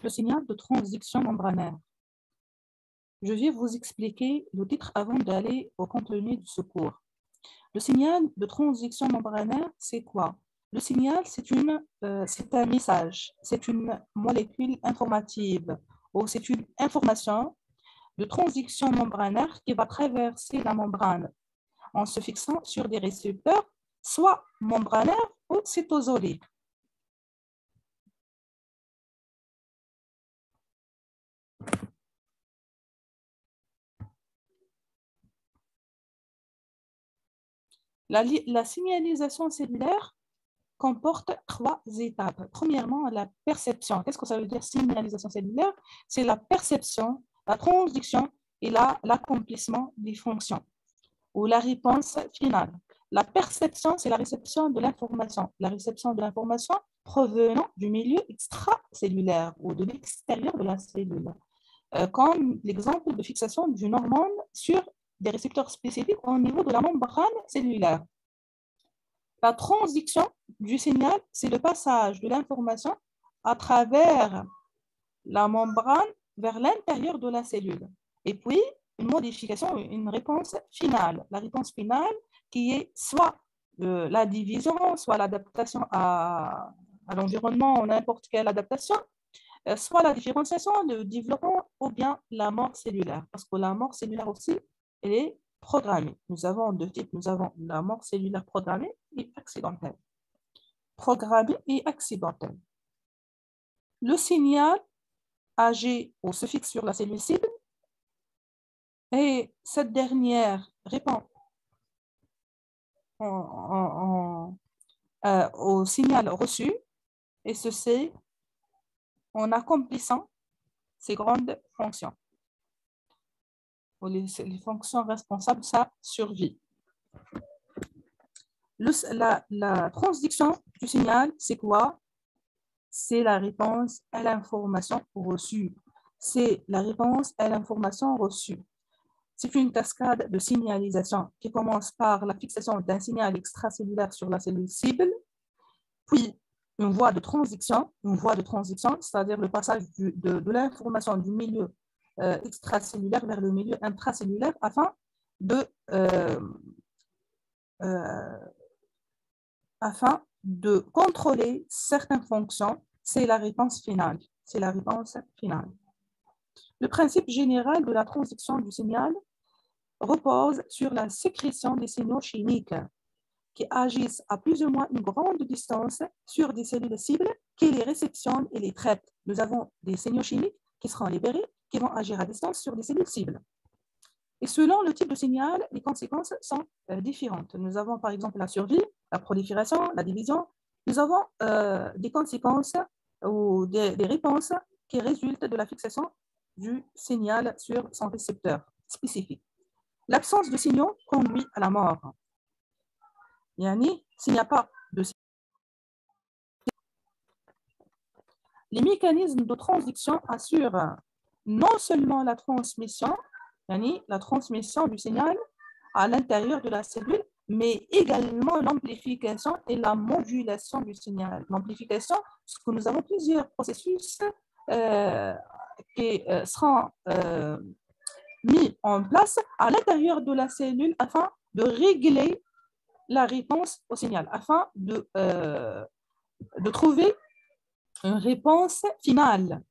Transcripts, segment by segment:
Le signal de transition membranaire. Je vais vous expliquer le titre avant d'aller au contenu de ce cours. Le signal de transition membranaire, c'est quoi? Le signal, c'est un message, c'est une molécule informative ou c'est une information de transition membranaire qui va traverser la membrane en se fixant sur des récepteurs, soit membranaires ou cytosoliques. La signalisation cellulaire comporte 3 étapes. Premièrement, la perception. Qu'est-ce que ça veut dire signalisation cellulaire? C'est la perception, la transduction et l'accomplissement des fonctions ou la réponse finale. La perception, c'est la réception de l'information. La réception de l'information provenant du milieu extracellulaire ou de l'extérieur de la cellule, comme l'exemple de fixation d'une hormone sur des récepteurs spécifiques au niveau de la membrane cellulaire. La transduction du signal, c'est le passage de l'information à travers la membrane vers l'intérieur de la cellule. Et puis, une modification, une réponse finale. La réponse finale qui est soit la division, soit l'adaptation à l'environnement, n'importe quelle adaptation, soit la différenciation, le développement ou bien la mort cellulaire. Parce que la mort cellulaire aussi, elle est programmée. Nous avons deux types. Nous avons la mort cellulaire programmée et accidentelle. Programmée et accidentelle. Le signal agit ou se fixe sur la cellule cible et cette dernière répond au signal reçu et ceci en accomplissant ces grandes fonctions. Les fonctions responsables de sa survie. La transduction du signal, c'est quoi? C'est la réponse à l'information reçue. C'est la réponse à l'information reçue. C'est une cascade de signalisation qui commence par la fixation d'un signal extracellulaire sur la cellule cible, puis une voie de transition, c'est-à-dire le passage de l'information du milieu extracellulaire vers le milieu intracellulaire afin de contrôler certaines fonctions. C'est la réponse finale. C'est la réponse finale. Le principe général de la transduction du signal repose sur la sécrétion des signaux chimiques qui agissent à plus ou moins une grande distance sur des cellules cibles qui les réceptionnent et les traitent. Nous avons des signaux chimiques qui seront libérés, qui vont agir à distance sur des cellules cibles. Et selon le type de signal, les conséquences sont différentes. Nous avons par exemple la survie, la prolifération, la division. Nous avons des conséquences ou des réponses qui résultent de la fixation du signal sur son récepteur spécifique. L'absence de signaux conduit à la mort. Yani, s'il n'y a pas de signaux, les mécanismes de transduction assurent non seulement la transmission du signal à l'intérieur de la cellule, mais également l'amplification et la modulation du signal. L'amplification, parce que nous avons plusieurs processus qui seront mis en place à l'intérieur de la cellule afin de régler la réponse au signal, afin de trouver une réponse finale.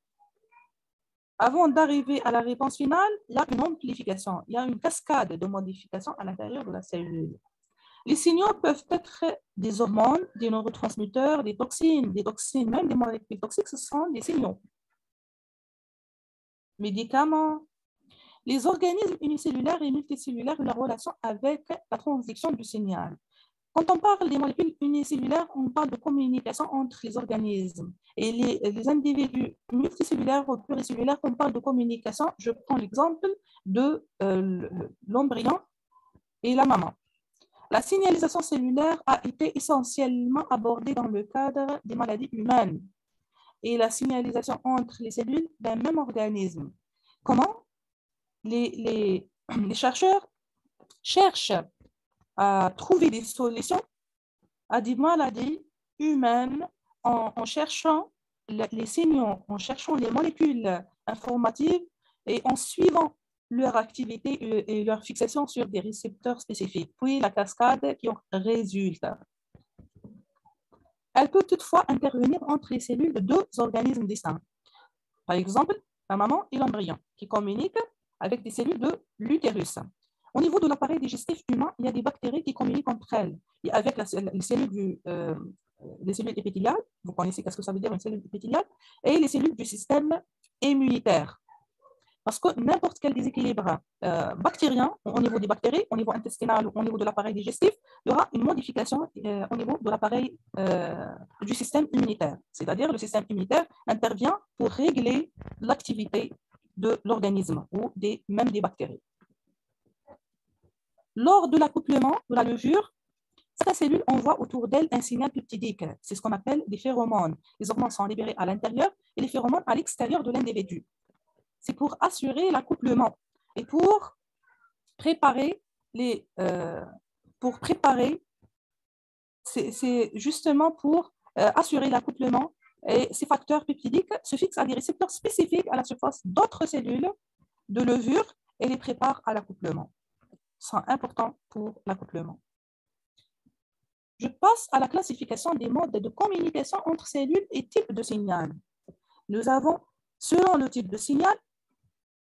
Avant d'arriver à la réponse finale, il y a une amplification, il y a une cascade de modifications à l'intérieur de la cellule. Les signaux peuvent être des hormones, des neurotransmetteurs, des toxines, même des molécules toxiques, ce sont des signaux. Médicaments. Les organismes unicellulaires et multicellulaires ont une relation avec la transduction du signal. Quand on parle des molécules unicellulaires, on parle de communication entre les organismes. Et les individus multicellulaires ou pluricellulaires, on parle de communication. Je prends l'exemple de l'embryon et la maman. La signalisation cellulaire a été essentiellement abordée dans le cadre des maladies humaines et la signalisation entre les cellules d'un même organisme. Comment? Les chercheurs cherchent à trouver des solutions à des maladies humaines en cherchant les signaux, en cherchant les molécules informatives et en suivant leur activité et leur fixation sur des récepteurs spécifiques, puis la cascade qui en résulte. Elle peut toutefois intervenir entre les cellules de deux organismes distincts. Par exemple, la maman et l'embryon, qui communiquent avec des cellules de l'utérus. Au niveau de l'appareil digestif humain, il y a des bactéries qui communiquent entre elles. Et avec les cellules épithéliales, vous connaissez ce que ça veut dire une cellule épithéliale, et les cellules du système immunitaire. Parce que n'importe quel déséquilibre bactérien au niveau des bactéries, au niveau intestinal ou au niveau de l'appareil digestif, il y aura une modification au niveau de l'appareil du système immunitaire. C'est-à-dire le système immunitaire intervient pour régler l'activité de l'organisme ou même des bactéries. Lors de l'accouplement de la levure, cette cellule envoie autour d'elle un signal peptidique. C'est ce qu'on appelle des phéromones. Les hormones sont libérées à l'intérieur et les phéromones à l'extérieur de l'individu. C'est pour assurer l'accouplement et pour préparer c'est justement pour assurer l'accouplement, et ces facteurs peptidiques se fixent à des récepteurs spécifiques à la surface d'autres cellules de levure et les préparent à l'accouplement. C'est important pour l'accouplement. Je passe à la classification des modes de communication entre cellules et types de signal. Nous avons, selon le type de signal,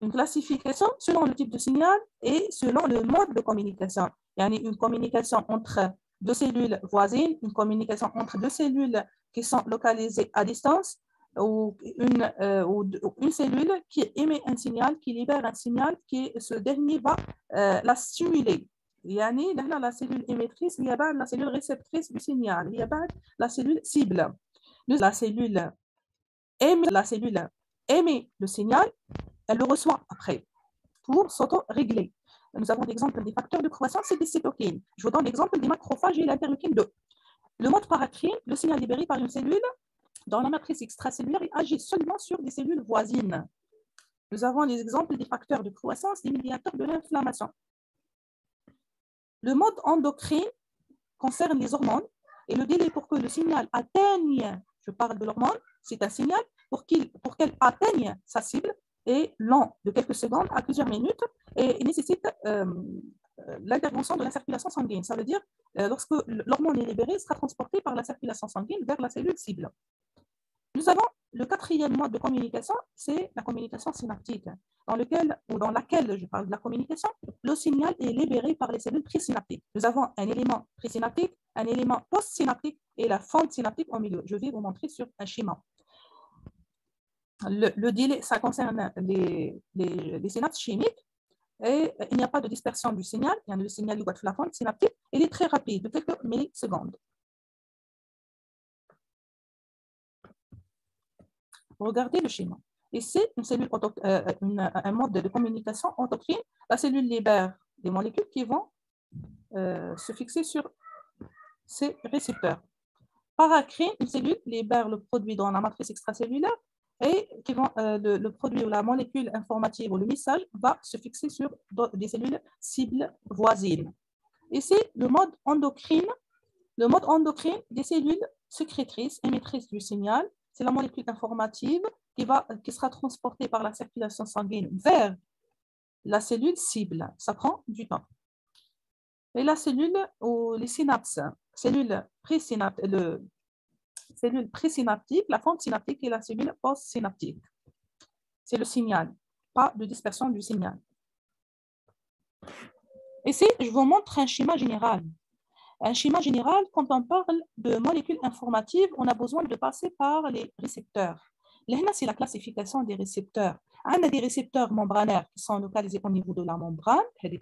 une classification selon le type de signal et selon le mode de communication. Il y a une communication entre deux cellules voisines, une communication entre deux cellules qui sont localisées à distance, ou une cellule qui émet un signal, qui libère un signal, ce dernier va la stimuler. Il y a la cellule émettrice, il y a la cellule réceptrice du signal, il y a la cellule cible. La cellule émet le signal, elle le reçoit après pour s'auto-régler. Nous avons l'exemple des facteurs de croissance et des cytokines. Je vous donne l'exemple des macrophages et l'interleukine 2. Le mode paracrine, le signal libéré par une cellule dans la matrice extracellulaire, il agit seulement sur des cellules voisines. Nous avons les exemples des facteurs de croissance, des médiateurs de l'inflammation. Le mode endocrine concerne les hormones et le délai pour que le signal atteigne, je parle de l'hormone, c'est un signal pour qu'elle atteigne sa cible est lent, de quelques secondes à plusieurs minutes, et il nécessite l'intervention de la circulation sanguine. Ça veut dire lorsque l'hormone est libérée, elle sera transportée par la circulation sanguine vers la cellule cible. Nous avons le quatrième mode de communication, c'est la communication synaptique, dans laquelle je parle de la communication, le signal est libéré par les cellules présynaptiques. Nous avons un élément présynaptique, un élément postsynaptique et la fente synaptique au milieu. Je vais vous montrer sur un schéma. Le délai, ça concerne les synapses chimiques et il n'y a pas de dispersion du signal. Il y a le signal de la fente synaptique, il est très rapide, de quelques millisecondes. Regardez le schéma. Ici, un mode de communication endocrine. La cellule libère des molécules qui vont se fixer sur ces récepteurs. Paracrine, une cellule libère le produit dans la matrice extracellulaire et le produit ou la molécule informative ou le message va se fixer sur des cellules cibles voisines. Ici, le mode endocrine des cellules sécrétrices, émettrices du signal, c'est la molécule informative qui sera transportée par la circulation sanguine vers la cellule cible. Ça prend du temps. Et la cellule ou les synapses, cellule présynaptique, la fente synaptique et la cellule postsynaptique. C'est le signal, pas de dispersion du signal. Ici, je vous montre un schéma général. Un schéma général, quand on parle de molécules informatives, on a besoin de passer par les récepteurs. Là, c'est la classification des récepteurs. On a des récepteurs membranaires qui sont localisés au niveau de la membrane, ou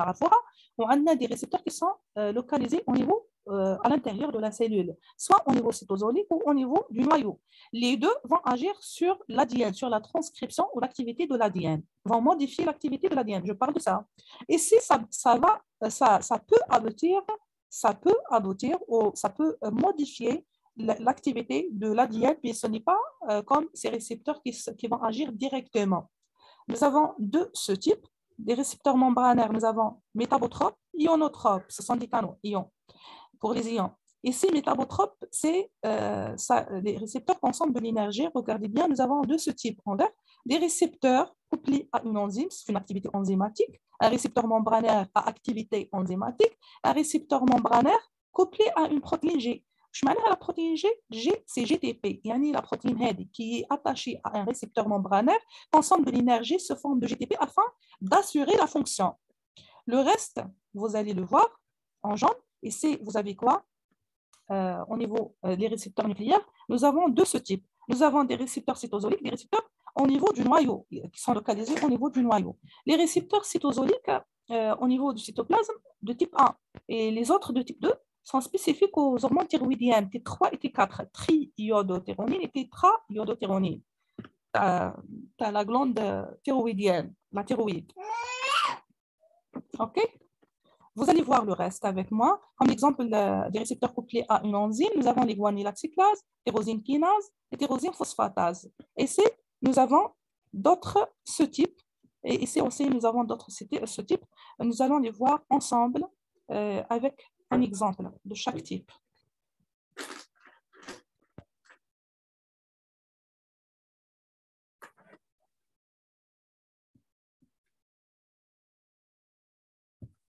on a des récepteurs qui sont localisés au niveau à l'intérieur de la cellule, soit au niveau cytosolique ou au niveau du noyau. Les deux vont agir sur l'ADN, sur la transcription ou l'activité de l'ADN, vont modifier l'activité de l'ADN. Je parle de ça. Et si ça peut aboutir ou ça peut modifier l'activité de l'ADN, puis ce n'est pas comme ces récepteurs qui vont agir directement. Nous avons ce type, des récepteurs membranaires, nous avons métabotropes, ionotropes, ce sont des canaux, ions, pour les ions. Ici, métabotrope, c'est les récepteurs consomment de l'énergie. Regardez bien, nous avons de ce type. On a des récepteurs couplés à une enzyme, c'est une activité enzymatique, un récepteur membranaire à activité enzymatique, un récepteur membranaire couplé à une protéine G. Je m'en la protéine G, G c'est GTP, yani la protéine HED qui est attachée à un récepteur membranaire, consomme de l'énergie sous forme de GTP afin d'assurer la fonction. Le reste, vous allez le voir en jaune. Ici, vous avez quoi? Au niveau des récepteurs nucléaires, nous avons de ce type. Nous avons des récepteurs cytosoliques, des récepteurs au niveau du noyau, qui sont localisés au niveau du noyau. Les récepteurs cytosoliques au niveau du cytoplasme de type 1 et les autres de type 2 sont spécifiques aux hormones thyroïdiennes T3 et T4, triiodothyronine et tétraiodothyronine. Tu as la glande thyroïdienne, la thyroïde. OK? Vous allez voir le reste avec moi. Comme exemple des récepteurs couplés à une enzyme, nous avons les guanylyl cyclase, tyrosine kinase et tyrosine phosphatase. Et ici, nous avons d'autres ce type. Et ici aussi, nous avons d'autres ce type. Nous allons les voir ensemble avec un exemple de chaque type.